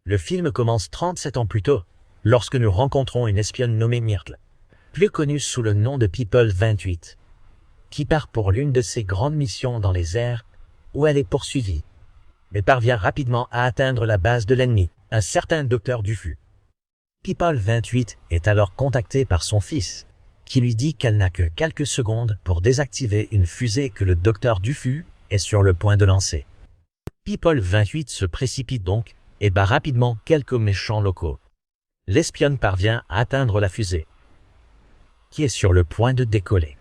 Le film commence 37 ans plus tôt, lorsque nous rencontrons une espionne nommée Myrtle, plus connue sous le nom de People 28, qui part pour l'une de ses grandes missions dans les airs, où elle est poursuivie, mais parvient rapidement à atteindre la base de l'ennemi, un certain Dr. Dufus. People 28 est alors contactée par son fils, qui lui dit qu'elle n'a que quelques secondes pour désactiver une fusée que le Dr. Dufus est sur le point de lancer. People 28 se précipite donc et bat rapidement quelques méchants locaux. L'espionne parvient à atteindre la fusée, qui est sur le point de décoller.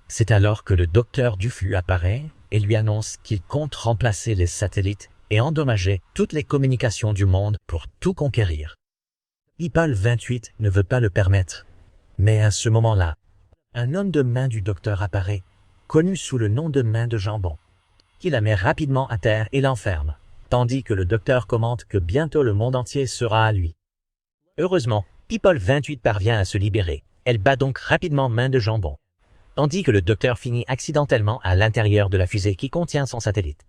C'est alors que le Dr. Dufus apparaît et lui annonce qu'il compte remplacer les satellites et endommager toutes les communications du monde pour tout conquérir. People 28 ne veut pas le permettre, mais à ce moment-là, un homme de main du docteur apparaît, connu sous le nom de main de jambon, qui la met rapidement à terre et l'enferme, tandis que le docteur commente que bientôt le monde entier sera à lui. Heureusement, People 28 parvient à se libérer. Elle bat donc rapidement main de jambon, tandis que le docteur finit accidentellement à l'intérieur de la fusée qui contient son satellite.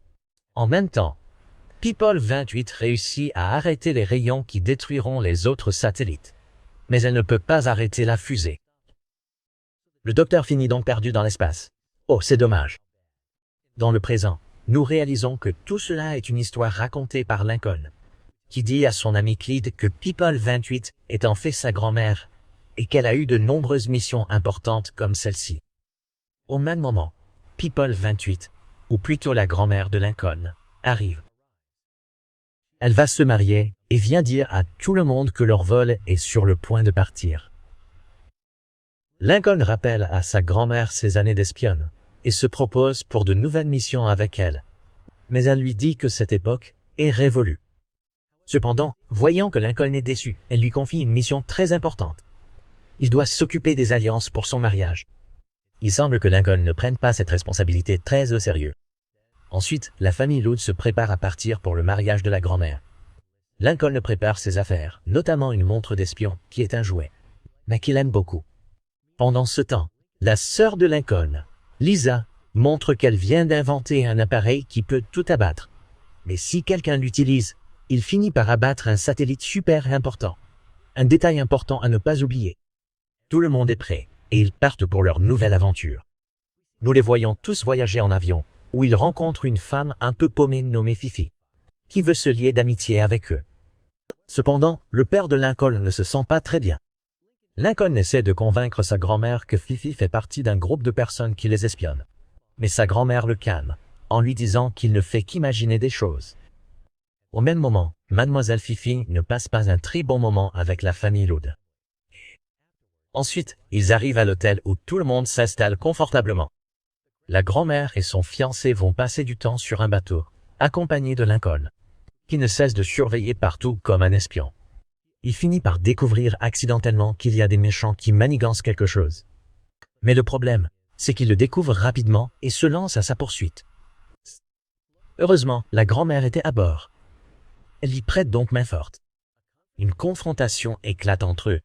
En même temps, People 28 réussit à arrêter les rayons qui détruiront les autres satellites, mais elle ne peut pas arrêter la fusée. Le docteur finit donc perdu dans l'espace. Oh, c'est dommage. Dans le présent, nous réalisons que tout cela est une histoire racontée par Lincoln, qui dit à son ami Clyde que People 28 est en fait sa grand-mère et qu'elle a eu de nombreuses missions importantes comme celle-ci. Au même moment, People 28, ou plutôt la grand-mère de Lincoln, arrive. Elle va se marier et vient dire à tout le monde que leur vol est sur le point de partir. Lincoln rappelle à sa grand-mère ses années d'espionne et se propose pour de nouvelles missions avec elle. Mais elle lui dit que cette époque est révolue. Cependant, voyant que Lincoln est déçu, elle lui confie une mission très importante. Il doit s'occuper des alliances pour son mariage. Il semble que Lincoln ne prenne pas cette responsabilité très au sérieux. Ensuite, la famille Loud se prépare à partir pour le mariage de la grand-mère. Lincoln prépare ses affaires, notamment une montre d'espion qui est un jouet, mais qu'il aime beaucoup. Pendant ce temps, la sœur de Lincoln, Lisa, montre qu'elle vient d'inventer un appareil qui peut tout abattre. Mais si quelqu'un l'utilise, il finit par abattre un satellite super important. Un détail important à ne pas oublier. Tout le monde est prêt, et ils partent pour leur nouvelle aventure. Nous les voyons tous voyager en avion, où ils rencontrent une femme un peu paumée nommée Fifi, qui veut se lier d'amitié avec eux. Cependant, le père de Lincoln ne se sent pas très bien. Lincoln essaie de convaincre sa grand-mère que Fifi fait partie d'un groupe de personnes qui les espionnent. Mais sa grand-mère le calme, en lui disant qu'il ne fait qu'imaginer des choses. Au même moment, Mademoiselle Fifi ne passe pas un très bon moment avec la famille Loud. Ensuite, ils arrivent à l'hôtel où tout le monde s'installe confortablement. La grand-mère et son fiancé vont passer du temps sur un bateau, accompagnés de Lincoln, qui ne cesse de surveiller partout comme un espion. Il finit par découvrir accidentellement qu'il y a des méchants qui manigancent quelque chose. Mais le problème, c'est qu'il le découvre rapidement et se lance à sa poursuite. Heureusement, la grand-mère était à bord. Elle y prête donc main forte. Une confrontation éclate entre eux,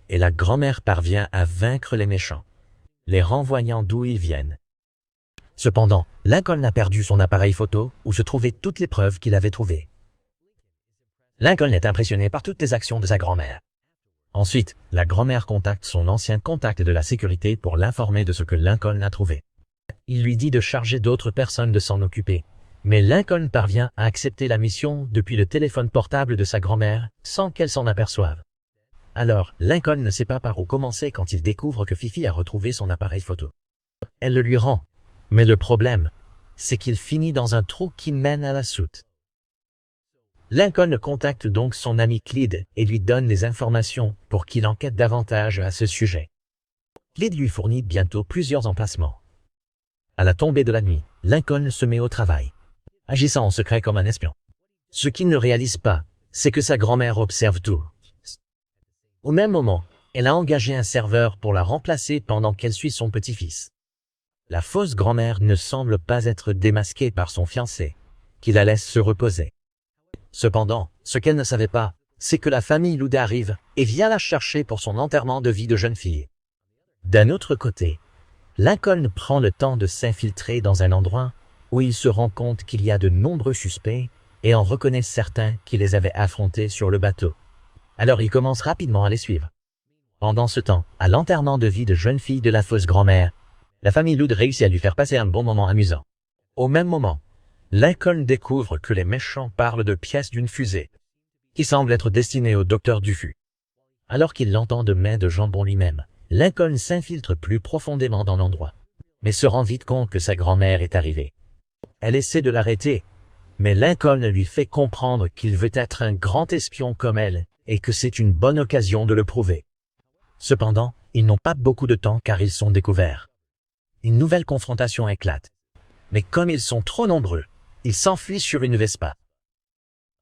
et la grand-mère parvient à vaincre les méchants, les renvoyant d'où ils viennent. Cependant, Lincoln a perdu son appareil photo où se trouvaient toutes les preuves qu'il avait trouvées. Lincoln est impressionné par toutes les actions de sa grand-mère. Ensuite, la grand-mère contacte son ancien contact de la sécurité pour l'informer de ce que Lincoln a trouvé. Il lui dit de charger d'autres personnes de s'en occuper, mais Lincoln parvient à accepter la mission depuis le téléphone portable de sa grand-mère sans qu'elle s'en aperçoive. Alors, Lincoln ne sait pas par où commencer quand il découvre que Fifi a retrouvé son appareil photo. Elle le lui rend, mais le problème, c'est qu'il finit dans un trou qui mène à la soute. Lincoln contacte donc son ami Clyde et lui donne les informations pour qu'il enquête davantage à ce sujet. Clyde lui fournit bientôt plusieurs emplacements. À la tombée de la nuit, Lincoln se met au travail, agissant en secret comme un espion. Ce qu'il ne réalise pas, c'est que sa grand-mère observe tout. Au même moment, elle a engagé un serveur pour la remplacer pendant qu'elle suit son petit-fils. La fausse grand-mère ne semble pas être démasquée par son fiancé, qui la laisse se reposer. Cependant, ce qu'elle ne savait pas, c'est que la famille Loud arrive et vient la chercher pour son enterrement de vie de jeune fille. D'un autre côté, Lincoln prend le temps de s'infiltrer dans un endroit où il se rend compte qu'il y a de nombreux suspects et en reconnaît certains qui les avaient affrontés sur le bateau. Alors il commence rapidement à les suivre. Pendant ce temps, à l'enterrement de vie de jeune fille de la fausse grand-mère, la famille Loud réussit à lui faire passer un bon moment amusant. Au même moment, Lincoln découvre que les méchants parlent de pièces d'une fusée, qui semble être destinée au docteur Dufus. Alors qu'il l'entend de main de jambon lui-même, Lincoln s'infiltre plus profondément dans l'endroit, mais se rend vite compte que sa grand-mère est arrivée. Elle essaie de l'arrêter, mais Lincoln lui fait comprendre qu'il veut être un grand espion comme elle, et que c'est une bonne occasion de le prouver. Cependant, ils n'ont pas beaucoup de temps car ils sont découverts. Une nouvelle confrontation éclate. Mais comme ils sont trop nombreux, ils s'enfuient sur une Vespa.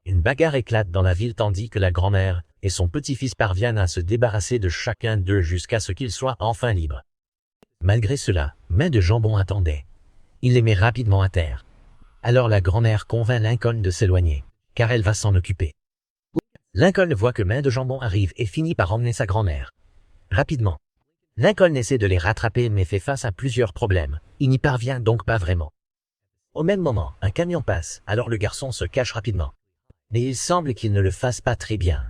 Une bagarre éclate dans la ville tandis que la grand-mère et son petit-fils parviennent à se débarrasser de chacun d'eux jusqu'à ce qu'ils soient enfin libres. Malgré cela, Main de Jambon attendait. Il les met rapidement à terre. Alors la grand-mère convainc Lincoln de s'éloigner, car elle va s'en occuper. Lincoln voit que Main de Jambon arrive et finit par emmener sa grand-mère. Rapidement, Lincoln essaie de les rattraper mais fait face à plusieurs problèmes. Il n'y parvient donc pas vraiment. Au même moment, un camion passe, alors le garçon se cache rapidement. Mais il semble qu'il ne le fasse pas très bien.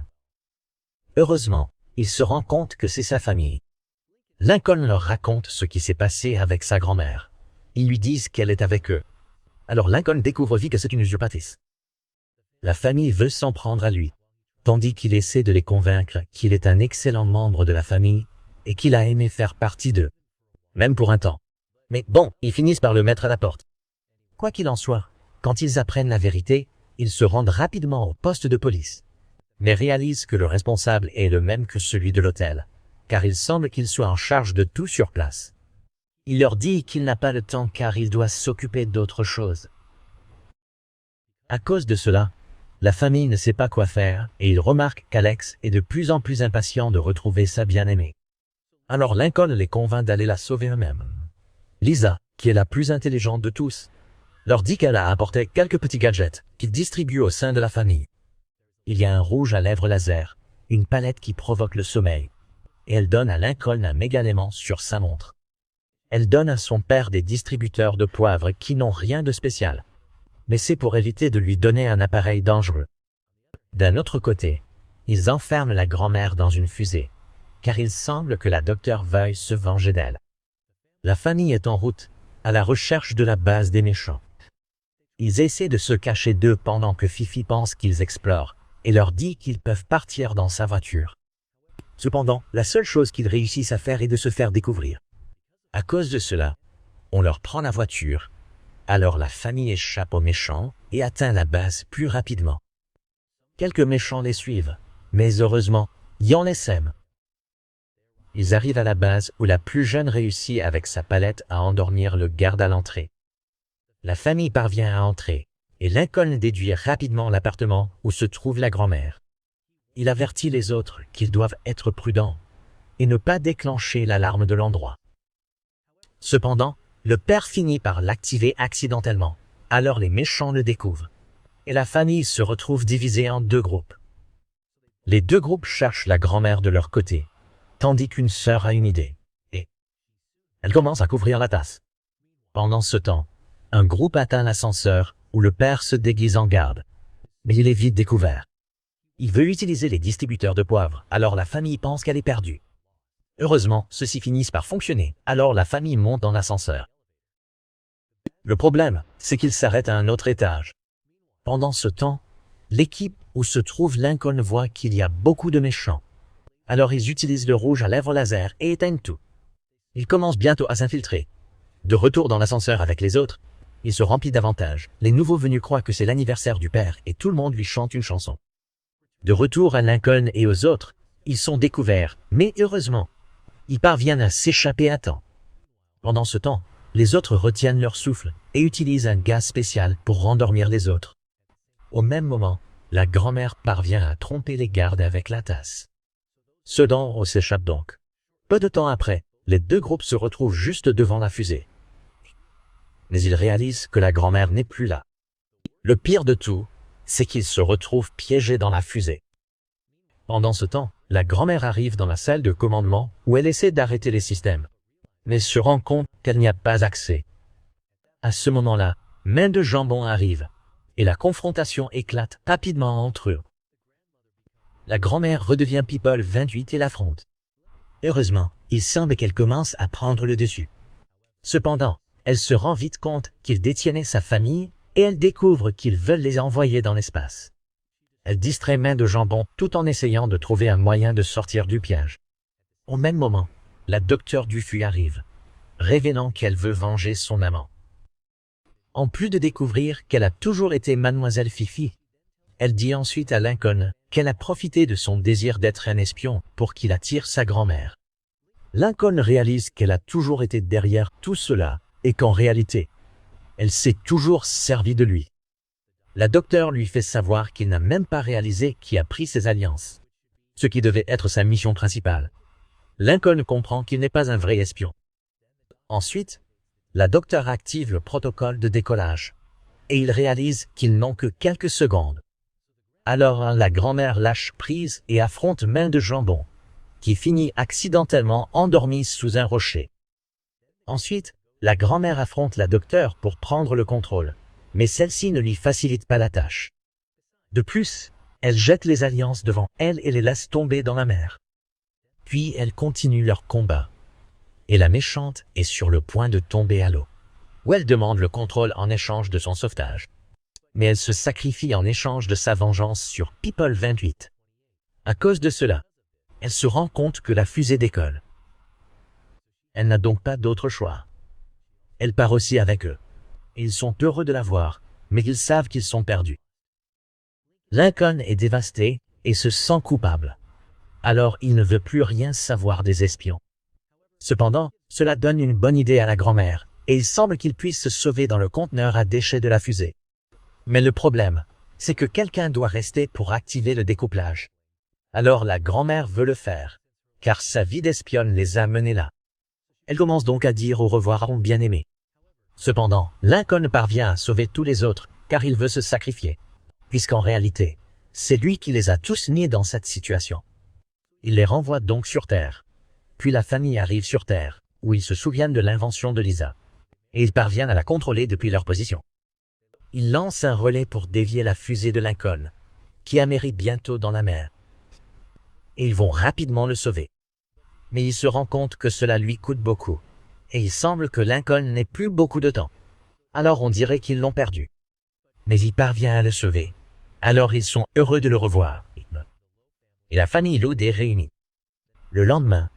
Heureusement, il se rend compte que c'est sa famille. Lincoln leur raconte ce qui s'est passé avec sa grand-mère. Ils lui disent qu'elle est avec eux. Alors Lincoln découvre vite que c'est une usurpatrice. La famille veut s'en prendre à lui, tandis qu'il essaie de les convaincre qu'il est un excellent membre de la famille et qu'il a aimé faire partie d'eux, même pour un temps. Mais bon, ils finissent par le mettre à la porte. Quoi qu'il en soit, quand ils apprennent la vérité, ils se rendent rapidement au poste de police, mais réalisent que le responsable est le même que celui de l'hôtel, car il semble qu'il soit en charge de tout sur place. Il leur dit qu'il n'a pas le temps car il doit s'occuper d'autre chose. À cause de cela, la famille ne sait pas quoi faire et ils remarquent qu'Alex est de plus en plus impatient de retrouver sa bien-aimée. Alors Lincoln les convainc d'aller la sauver eux-mêmes. Lisa, qui est la plus intelligente de tous, leur dit qu'elle a apporté quelques petits gadgets qu'ils distribuent au sein de la famille. Il y a un rouge à lèvres laser, une palette qui provoque le sommeil, et elle donne à Lincoln un méga-aimant sur sa montre. Elle donne à son père des distributeurs de poivre qui n'ont rien de spécial, mais c'est pour éviter de lui donner un appareil dangereux. D'un autre côté, ils enferment la grand-mère dans une fusée, car il semble que la docteure veuille se venger d'elle. La famille est en route, à la recherche de la base des méchants. Ils essaient de se cacher d'eux pendant que Fifi pense qu'ils explorent, et leur dit qu'ils peuvent partir dans sa voiture. Cependant, la seule chose qu'ils réussissent à faire est de se faire découvrir. À cause de cela, on leur prend la voiture, alors la famille échappe aux méchants et atteint la base plus rapidement. Quelques méchants les suivent, mais heureusement, Yon les sème. Ils arrivent à la base où la plus jeune réussit avec sa palette à endormir le garde à l'entrée. La famille parvient à entrer, et Lincoln déduit rapidement l'appartement où se trouve la grand-mère. Il avertit les autres qu'ils doivent être prudents et ne pas déclencher l'alarme de l'endroit. Cependant, le père finit par l'activer accidentellement, alors les méchants le découvrent, et la famille se retrouve divisée en deux groupes. Les deux groupes cherchent la grand-mère de leur côté, tandis qu'une sœur a une idée, et elle commence à couvrir la tasse. Pendant ce temps, un groupe atteint l'ascenseur où le père se déguise en garde, mais il est vite découvert. Il veut utiliser les distributeurs de poivre, alors la famille pense qu'elle est perdue. Heureusement, ceux-ci finissent par fonctionner, alors la famille monte dans l'ascenseur. Le problème, c'est qu'il s'arrête à un autre étage. Pendant ce temps, l'équipe où se trouve Lincoln voit qu'il y a beaucoup de méchants. Alors ils utilisent le rouge à lèvres laser et éteignent tout. Ils commencent bientôt à s'infiltrer. De retour dans l'ascenseur avec les autres, il se remplit davantage. Les nouveaux venus croient que c'est l'anniversaire du père et tout le monde lui chante une chanson. De retour à Lincoln et aux autres, ils sont découverts, mais heureusement, ils parviennent à s'échapper à temps. Pendant ce temps, les autres retiennent leur souffle et utilisent un gaz spécial pour rendormir les autres. Au même moment, la grand-mère parvient à tromper les gardes avec la tasse. Ceux d'en haut s'échappent donc. Peu de temps après, les deux groupes se retrouvent juste devant la fusée. Mais ils réalisent que la grand-mère n'est plus là. Le pire de tout, c'est qu'ils se retrouvent piégés dans la fusée. Pendant ce temps, la grand-mère arrive dans la salle de commandement où elle essaie d'arrêter les systèmes, mais se rend compte qu'elle n'y a pas accès. À ce moment-là, Main de Jambon arrive, et la confrontation éclate rapidement entre eux. La grand-mère redevient People 28 et l'affronte. Heureusement, il semble qu'elle commence à prendre le dessus. Cependant, elle se rend vite compte qu'ils détiennent sa famille et elle découvre qu'ils veulent les envoyer dans l'espace. Elle distrait Main de Jambon tout en essayant de trouver un moyen de sortir du piège. Au même moment, la docteure Dufus arrive, révélant qu'elle veut venger son amant. En plus de découvrir qu'elle a toujours été Mademoiselle Fifi, elle dit ensuite à Lincoln qu'elle a profité de son désir d'être un espion pour qu'il attire sa grand-mère. Lincoln réalise qu'elle a toujours été derrière tout cela et qu'en réalité, elle s'est toujours servie de lui. La docteure lui fait savoir qu'il n'a même pas réalisé qui a pris ses alliances, ce qui devait être sa mission principale. Lincoln comprend qu'il n'est pas un vrai espion. Ensuite, la docteure active le protocole de décollage, et il réalise qu'ils n'ont que quelques secondes. Alors la grand-mère lâche prise et affronte Main de Jambon, qui finit accidentellement endormie sous un rocher. Ensuite, la grand-mère affronte la docteure pour prendre le contrôle, mais celle-ci ne lui facilite pas la tâche. De plus, elle jette les alliances devant elle et les laisse tomber dans la mer. Puis elle continue leur combat. Et la méchante est sur le point de tomber à l'eau, où elle demande le contrôle en échange de son sauvetage. Mais elle se sacrifie en échange de sa vengeance sur People 28. À cause de cela, elle se rend compte que la fusée décolle. Elle n'a donc pas d'autre choix. Elle part aussi avec eux. Ils sont heureux de la voir, mais ils savent qu'ils sont perdus. Lincoln est dévasté et se sent coupable. Alors il ne veut plus rien savoir des espions. Cependant, cela donne une bonne idée à la grand-mère, et il semble qu'il puisse se sauver dans le conteneur à déchets de la fusée. Mais le problème, c'est que quelqu'un doit rester pour activer le découplage. Alors la grand-mère veut le faire, car sa vie d'espionne les a menés là. Elle commence donc à dire au revoir à son bien-aimé. Cependant, Lincoln parvient à sauver tous les autres, car il veut se sacrifier, puisqu'en réalité, c'est lui qui les a tous niés dans cette situation. Il les renvoie donc sur Terre. Puis la famille arrive sur Terre, où ils se souviennent de l'invention de Lisa, et ils parviennent à la contrôler depuis leur position. Ils lancent un relais pour dévier la fusée de Lincoln, qui amérite bientôt dans la mer. Et ils vont rapidement le sauver. Mais il se rend compte que cela lui coûte beaucoup, et il semble que Lincoln n'ait plus beaucoup de temps. Alors on dirait qu'ils l'ont perdu. Mais il parvient à le sauver. Alors ils sont heureux de le revoir. Et la famille Loud est réunie. Le lendemain,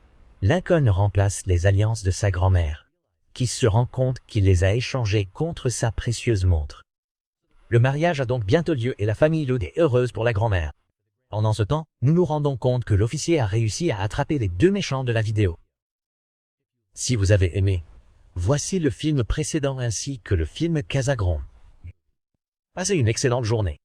Lincoln remplace les alliances de sa grand-mère, qui se rend compte qu'il les a échangées contre sa précieuse montre. Le mariage a donc bientôt lieu et la famille Loud est heureuse pour la grand-mère. Pendant ce temps, nous nous rendons compte que l'officier a réussi à attraper les deux méchants de la vidéo. Si vous avez aimé, voici le film précédent ainsi que le film Casagron. Passez une excellente journée.